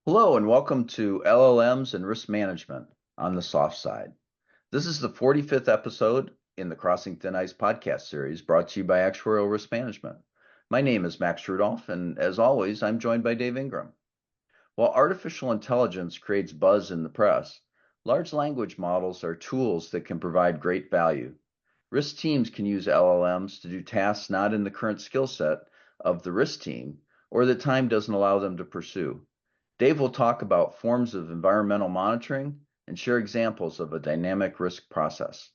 Hello and welcome to LLMs and Risk Management on the Soft Side. This is the 45th episode in the Crossing Thin Ice podcast series brought to you by Actuarial Risk Management. My name is Max Rudolph, and as always, I'm joined by Dave Ingram. While artificial intelligence creates buzz in the press, large language models are tools that can provide great value. Risk teams can use LLMs to do tasks not in the current skill set of the risk team or that time doesn't allow them to pursue. Dave will talk about forms of environmental monitoring and share examples of a dynamic risk process.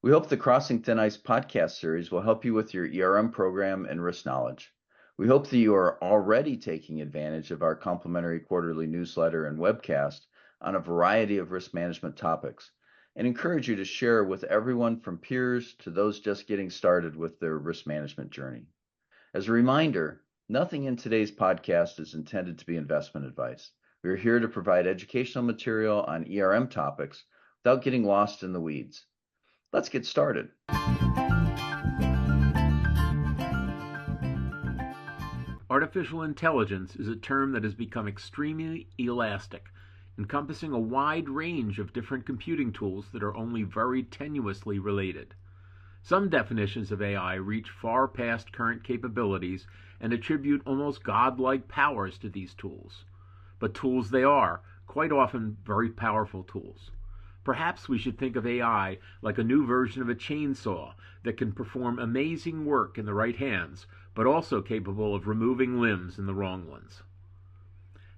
We hope the Crossing Thin Ice podcast series will help you with your ERM program and risk knowledge. We hope that you are already taking advantage of our complimentary quarterly newsletter and webcast on a variety of risk management topics and encourage you to share with everyone from peers to those just getting started with their risk management journey. As a reminder, nothing in today's podcast is intended to be investment advice. We are here to provide educational material on ERM topics without getting lost in the weeds. Let's get started. Artificial intelligence is a term that has become extremely elastic, encompassing a wide range of different computing tools that are only very tenuously related. Some definitions of AI reach far past current capabilities and attribute almost godlike powers to these tools. But tools they are, quite often very powerful tools. Perhaps we should think of AI like a new version of a chainsaw that can perform amazing work in the right hands, but also capable of removing limbs in the wrong ones.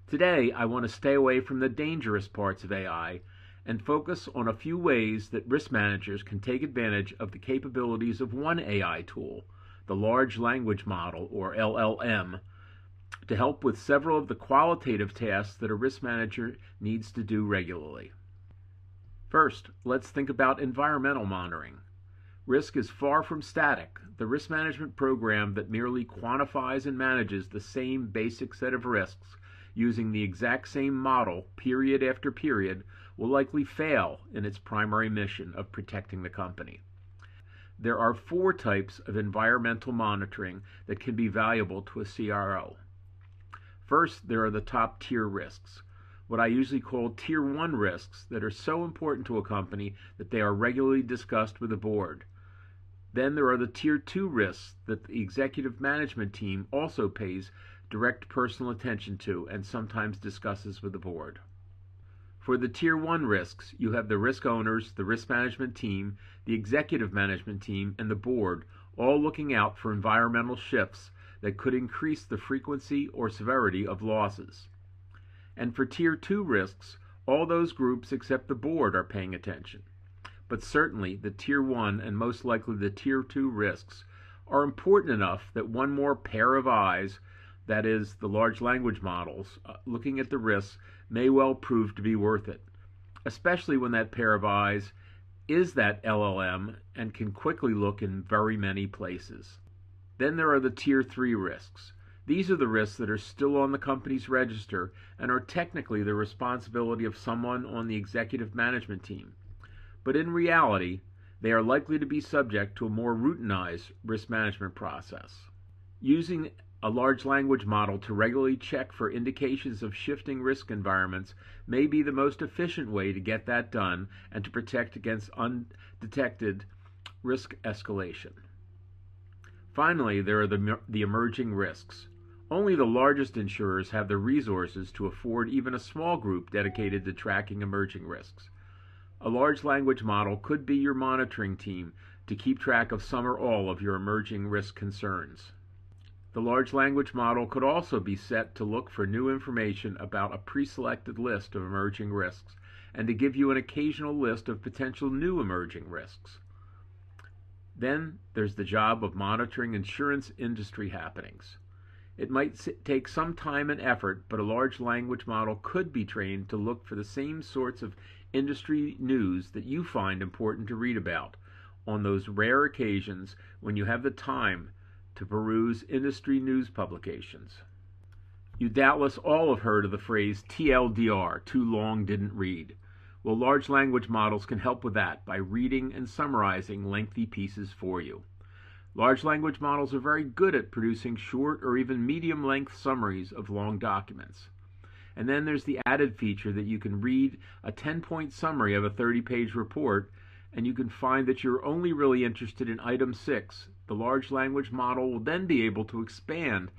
Today, I want to stay away from the dangerous parts of AI and focus on a few ways that risk managers can take advantage of the capabilities of one AI tool, the Large Language Model, or LLM, to help with several of the qualitative tasks that a risk manager needs to do regularly. First, let's think about environmental monitoring. Risk is far from static. The risk management program that merely quantifies and manages the same basic set of risks using the exact same model period after period will likely fail in its primary mission of protecting the company. There are 4 types of environmental monitoring that can be valuable to a CRO. First, there are the top tier risks, what I usually call tier 1 risks that are so important to a company that they are regularly discussed with the board. Then there are the tier 2 risks that the executive management team also pays direct personal attention to and sometimes discusses with the board. For the tier 1 risks, you have the risk owners, the risk management team, the executive management team, and the board all looking out for environmental shifts that could increase the frequency or severity of losses. And for tier 2 risks, all those groups except the board are paying attention. But certainly the tier 1 and most likely the tier 2 risks are important enough that one more pair of eyes, that is, the large language models, looking at the risks may well prove to be worth it, especially when that pair of eyes is that LLM and can quickly look in very many places. Then there are the tier 3 risks. These are the risks that are still on the company's register and are technically the responsibility of someone on the executive management team. But in reality, they are likely to be subject to a more routinized risk management process. Using a large language model to regularly check for indications of shifting risk environments may be the most efficient way to get that done and to protect against undetected risk escalation. Finally, there are the emerging risks. Only the largest insurers have the resources to afford even a small group dedicated to tracking emerging risks. A large language model could be your monitoring team to keep track of some or all of your emerging risk concerns. The large language model could also be set to look for new information about a pre-selected list of emerging risks and to give you an occasional list of potential new emerging risks. Then there's the job of monitoring insurance industry happenings. It might take some time and effort, but a large language model could be trained to look for the same sorts of industry news that you find important to read about on those rare occasions when you have the time to peruse industry news publications. You doubtless all have heard of the phrase TLDR, too long didn't read. Well, large language models can help with that by reading and summarizing lengthy pieces for you. Large language models are very good at producing short or even medium-length summaries of long documents. And then there's the added feature that you can read a 10-point summary of a 30-page report, and you can find that you're only really interested in item 6. The large language model will then be able to expand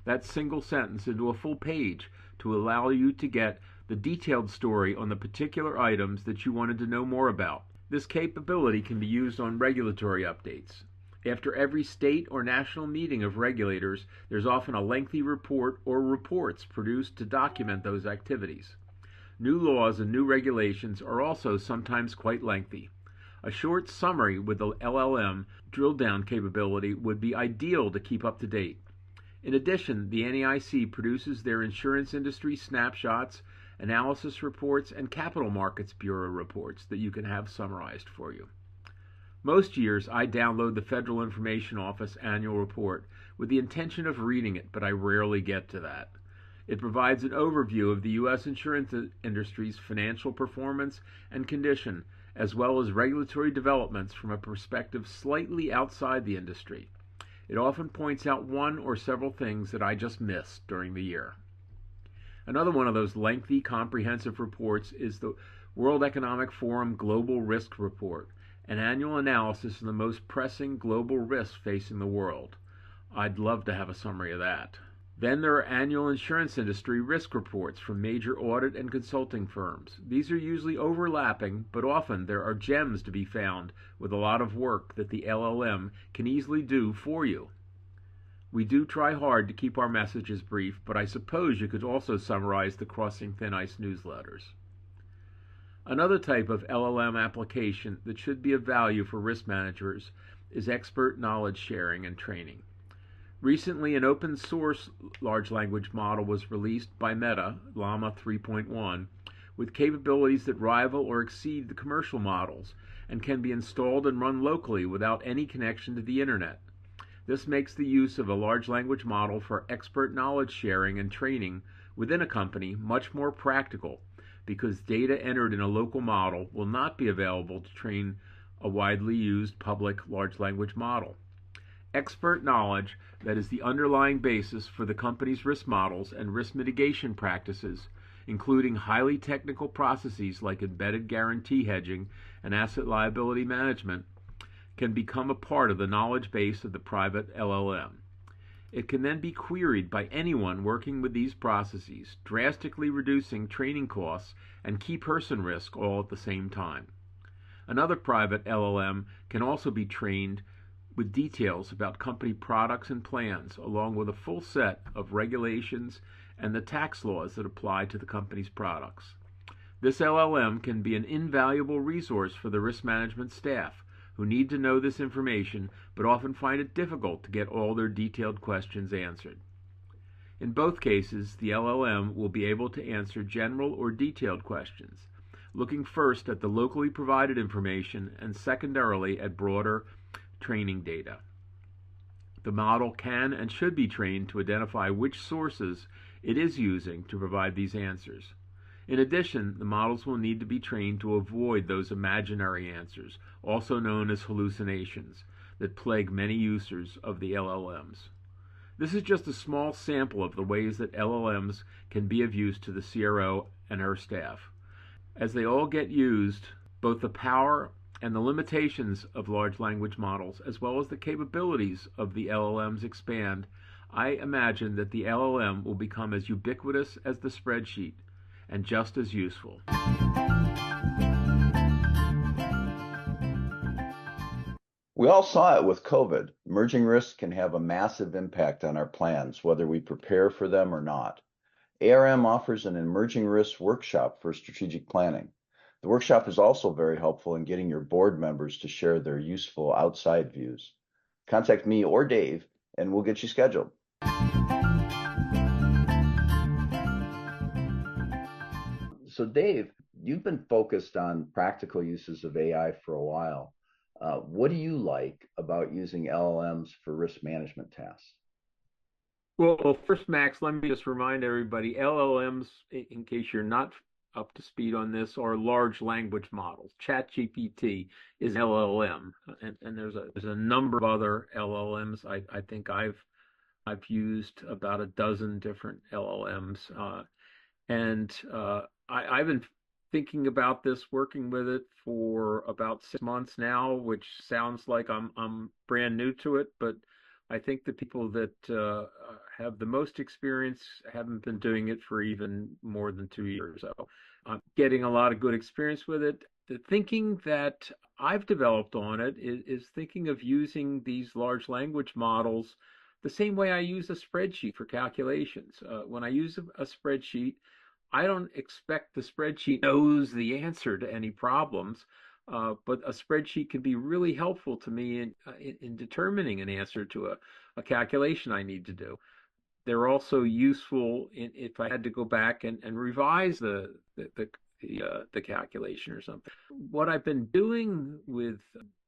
that single sentence into a full page to allow you to get the detailed story on the particular items that you wanted to know more about. This capability can be used on regulatory updates. After every state or national meeting of regulators, there's often a lengthy report or reports produced to document those activities. New laws and new regulations are also sometimes quite lengthy. A short summary with the LLM drill down capability would be ideal to keep up to date. In addition, the NAIC produces their insurance industry snapshots, analysis reports, and capital markets bureau reports that you can have summarized for you. Most years, I download the Federal Information Office annual report with the intention of reading it, but I rarely get to that. It provides an overview of the U.S. insurance industry's financial performance and condition, as well as regulatory developments from a perspective slightly outside the industry. It often points out one or several things that I just missed during the year. Another one of those lengthy, comprehensive reports is the World Economic Forum Global Risk Report, an annual analysis of the most pressing global risks facing the world. I'd love to have a summary of that. Then there are annual insurance industry risk reports from major audit and consulting firms. These are usually overlapping, but often there are gems to be found with a lot of work that the LLM can easily do for you. We do try hard to keep our messages brief, but I suppose you could also summarize the Crossing Thin Ice newsletters. Another type of LLM application that should be of value for risk managers is expert knowledge sharing and training. Recently, an open source large language model was released by Meta, Llama 3.1, with capabilities that rival or exceed the commercial models and can be installed and run locally without any connection to the internet. This makes the use of a large language model for expert knowledge sharing and training within a company much more practical, because data entered in a local model will not be available to train a widely used public large language model. Expert knowledge that is the underlying basis for the company's risk models and risk mitigation practices, including highly technical processes like embedded guarantee hedging and asset liability management, can become a part of the knowledge base of the private LLM. It can then be queried by anyone working with these processes, drastically reducing training costs and key person risk all at the same time. Another private LLM can also be trained with details about company products and plans, along with a full set of regulations and the tax laws that apply to the company's products. This LLM can be an invaluable resource for the risk management staff, who need to know this information but often find it difficult to get all their detailed questions answered. In both cases, the LLM will be able to answer general or detailed questions, looking first at the locally provided information and secondarily at broader training data. The model can and should be trained to identify which sources it is using to provide these answers. In addition, the models will need to be trained to avoid those imaginary answers, also known as hallucinations, that plague many users of the LLMs. This is just a small sample of the ways that LLMs can be of use to the CRO and her staff. As they all get used, both the power and the limitations of large language models, as well as the capabilities of the LLMs expand, I imagine that the LLM will become as ubiquitous as the spreadsheet and just as useful. We all saw it with COVID. Emerging risks can have a massive impact on our plans, whether we prepare for them or not. ARM offers an emerging risks workshop for strategic planning. The workshop is also very helpful in getting your board members to share their useful outside views. Contact me or Dave, and we'll get you scheduled. So Dave, you've been focused on practical uses of AI for a while. What do you like about using LLMs for risk management tasks? Well, first, Max, let me just remind everybody, LLMs, in case you're not up to speed on this, are large language models. ChatGPT is LLM, and there's a number of other LLMs. I think I've used about a dozen different LLMs. And I've been thinking about this, working with it for about 6 months now, which sounds like I'm brand new to it, but I think the people that have the most experience haven't been doing it for even more than 2 years. So I'm getting a lot of good experience with it. The thinking that I've developed on it is thinking of using these large language models the same way I use a spreadsheet for calculations. When I use a spreadsheet, I don't expect the spreadsheet knows the answer to any problems, but a spreadsheet can be really helpful to me in determining an answer to a calculation I need to do. They're also useful if I had to go back and revise the calculation or something. What I've been doing with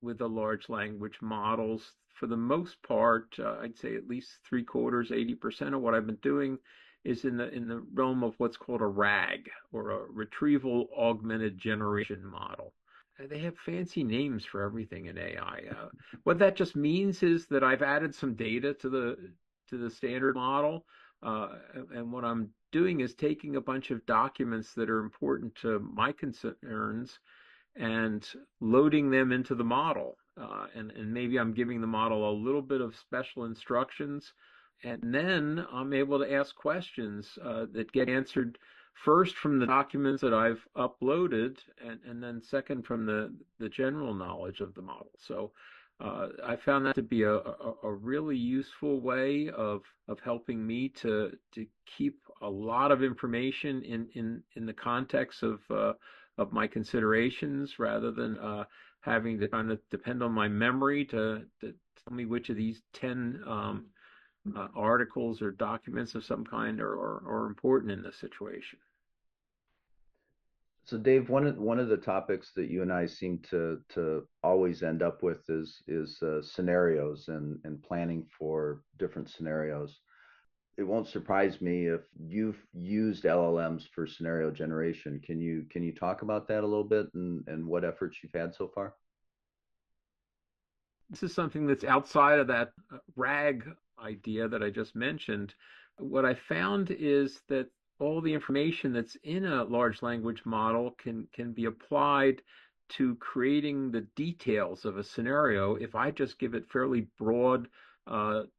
the large language models, for the most part, I'd say at least three quarters, 80% of what I've been doing is in the realm of what's called a RAG, or a retrieval augmented generation model. They have fancy names for everything in AI. What that just means is that I've added some data to the standard model, uh, and what I'm doing is taking a bunch of documents that are important to my concerns and loading them into the model. And maybe I'm giving the model a little bit of special instructions, and then I'm able to ask questions that get answered first from the documents that I've uploaded, and then second from the general knowledge of the model. So I found that to be a really useful way of helping me to keep a lot of information in the context of my considerations, rather than having to kind of depend on my memory to tell me which of these 10 articles or documents of some kind are important in this situation. So Dave, one of the topics that you and I seem to always end up with is scenarios and planning for different scenarios. It won't surprise me if you've used LLMs for scenario generation. Can you talk about that a little bit and what efforts you've had so far? This is something that's outside of that RAG idea that I just mentioned. What I found is that all the information that's in a large language model can be applied to creating the details of a scenario if I just give it fairly broad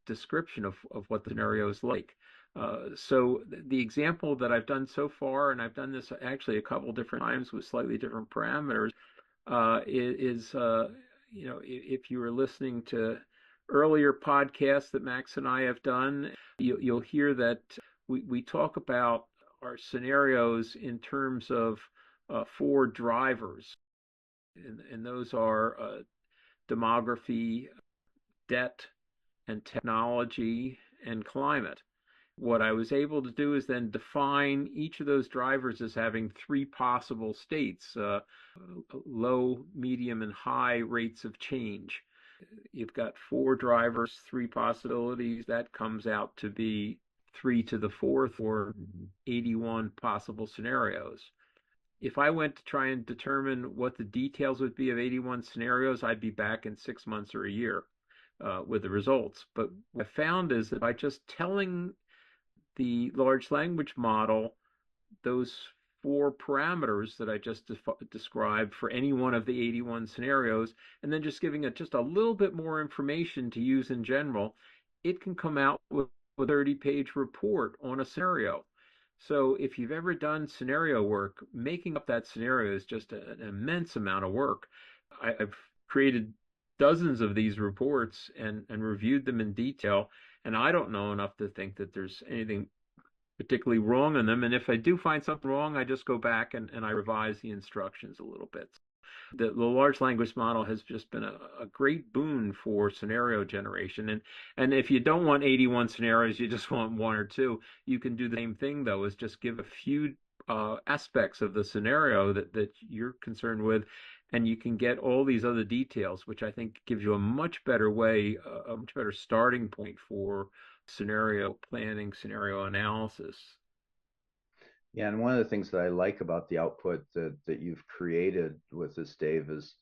description of what the scenario is like. So the example that I've done so far, and I've done this actually a couple different times with slightly different parameters, is if you were listening to earlier podcasts that Max and I have done, you'll hear that we talk about our scenarios in terms of four drivers, and those are demography, debt, and technology, and climate. What I was able to do is then define each of those drivers as having three possible states: low, medium, and high rates of change. You've got four drivers, three possibilities. That comes out to be 3 to the 4th, or 81 possible scenarios. If I went to try and determine what the details would be of 81 scenarios, I'd be back in 6 months or a year with the results. But what I found is that by just telling the large language model those four parameters that I just described for any one of the 81 scenarios, and then just giving it just a little bit more information to use in general, it can come out with a 30-page report on a scenario. So if you've ever done scenario work, making up that scenario is just an immense amount of work. I've created dozens of these reports and reviewed them in detail, and I don't know enough to think that there's anything particularly wrong in them. And if I do find something wrong, I just go back and I revise the instructions a little bit. The large language model has just been a great boon for scenario generation. And if you don't want 81 scenarios, you just want one or two, you can do the same thing, though, is just give a few aspects of the scenario that you're concerned with, and you can get all these other details, which I think gives you a much better way, a much better starting point for scenario planning, scenario analysis. Yeah, and one of the things that I like about the output that you've created with this, Dave, is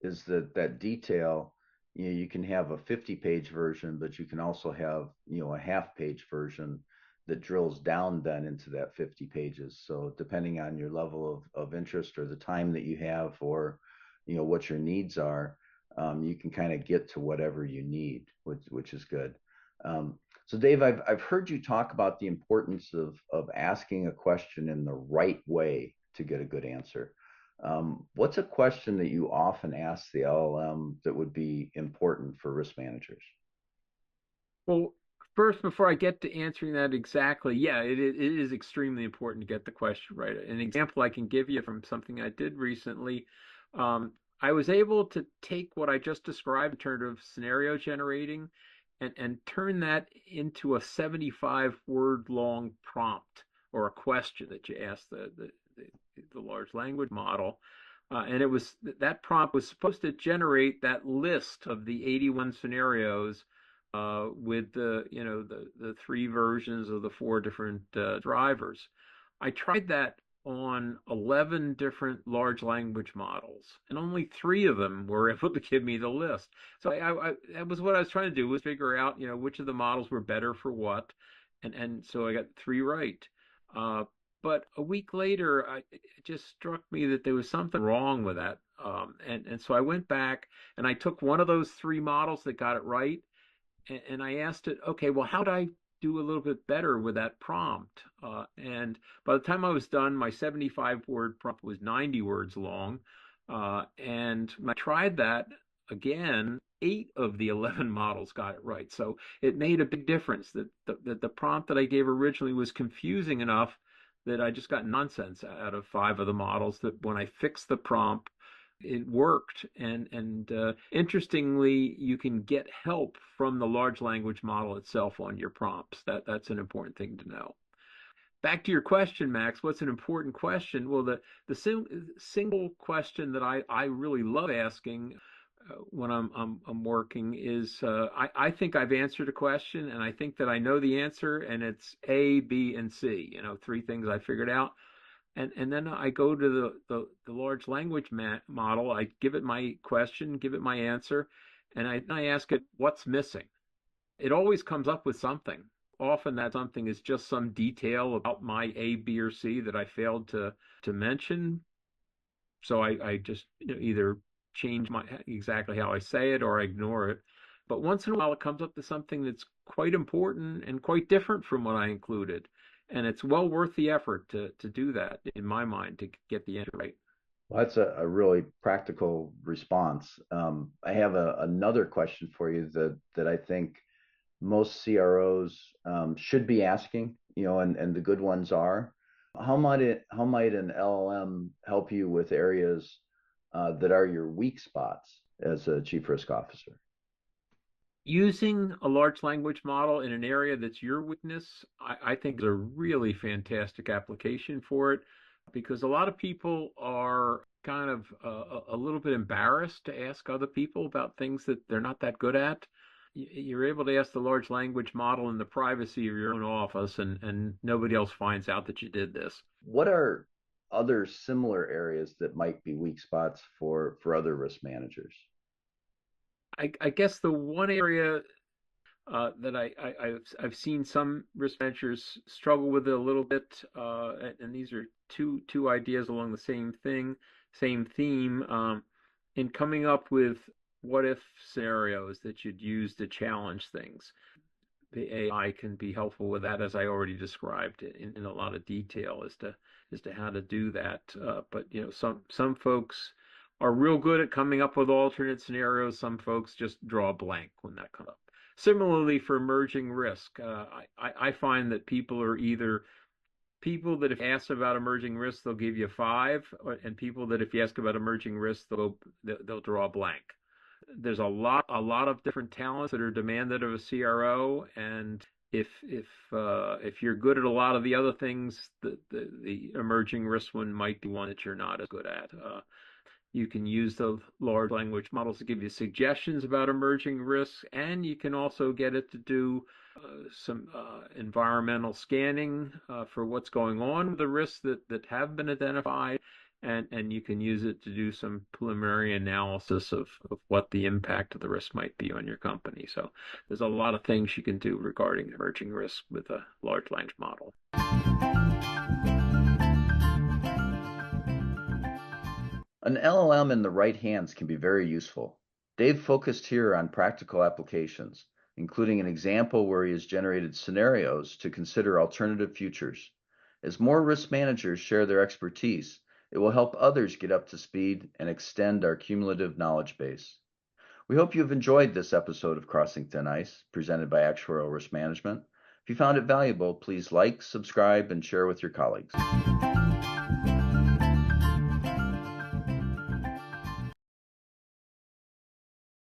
that detail. You can have a 50-page version, but you can also have a half-page version that drills down then into that 50 pages. So depending on your level of interest or the time that you have, or what your needs are, you can kind of get to whatever you need, which is good. So Dave, I've heard you talk about the importance of asking a question in the right way to get a good answer. What's a question that you often ask the LLM that would be important for risk managers? Well, first, before I get to answering that exactly, yeah, it is extremely important to get the question right. An example I can give you from something I did recently, I was able to take what I just described in terms of scenario generating and turn that into a 75 word long prompt or a question that you ask the large language model. And it was that prompt was supposed to generate that list of the 81 scenarios with the three versions of the four different drivers. I tried that on 11 different large language models, and only three of them were able to give me the list. So that was what I was trying to do, was figure out which of the models were better for what, and so I got three right. Uh, but a week later, it just struck me that there was something wrong with that. And so I went back and I took one of those three models that got it right, and I asked it, okay, well, how do I do a little bit better with that prompt? And by the time I was done, my 75 word prompt was 90 words long. And when I tried that again, eight of the 11 models got it right. So it made a big difference that the prompt that I gave originally was confusing enough that I just got nonsense out of five of the models, that when I fixed the prompt, it worked. And interestingly, you can get help from the large language model itself on your prompts. That's an important thing to know. Back to your question, Max, what's an important question? Well, the single question that I really love asking when I'm working is, I think I've answered a question, and I think that I know the answer, and it's A, B, and C. Three things I figured out. And then I go to the large language model. I give it my question, give it my answer, and I ask it what's missing. It always comes up with something. Often that something is just some detail about my A, B, or C that I failed to mention. So I just either change my exactly how I say it, or I ignore it. But once in a while it comes up to something that's quite important and quite different from what I included. And it's well worth the effort to do that, in my mind, to get the answer right. Well, that's a really practical response. I have another question for you that I think most CROs should be asking, and the good ones are. How might an LLM help you with areas that are your weak spots as a chief risk officer? Using a large language model in an area that's your weakness, I think is a really fantastic application for it, because a lot of people are kind of a little bit embarrassed to ask other people about things that they're not that good at. You're able to ask the large language model in the privacy of your own office, and nobody else finds out that you did this. What are other similar areas that might be weak spots for other risk managers? I guess the one area that I've seen some risk managers struggle with it a little bit, and these are two ideas along the same theme, in coming up with what if scenarios that you'd use to challenge things. The AI can be helpful with that, as I already described in a lot of detail as to how to do that. But some folks are real good at coming up with alternate scenarios. Some folks just draw a blank when that comes up. Similarly, for emerging risk, I find that people are either people that if asked about emerging risks, they'll give you five, and people that if you ask about emerging risks, they'll draw a blank. There's a lot of different talents that are demanded of a CRO, and if you're good at a lot of the other things, the emerging risk one might be one that you're not as good at. You can use the large language models to give you suggestions about emerging risks, and you can also get it to do some environmental scanning for what's going on with the risks that have been identified, and you can use it to do some preliminary analysis of what the impact of the risk might be on your company. So there's a lot of things you can do regarding emerging risk with a large language model. An LLM in the right hands can be very useful. Dave focused here on practical applications, including an example where he has generated scenarios to consider alternative futures. As more risk managers share their expertise, it will help others get up to speed and extend our cumulative knowledge base. We hope you have enjoyed this episode of Crossing Thin Ice, presented by Actuarial Risk Management. If you found it valuable, please like, subscribe, and share with your colleagues.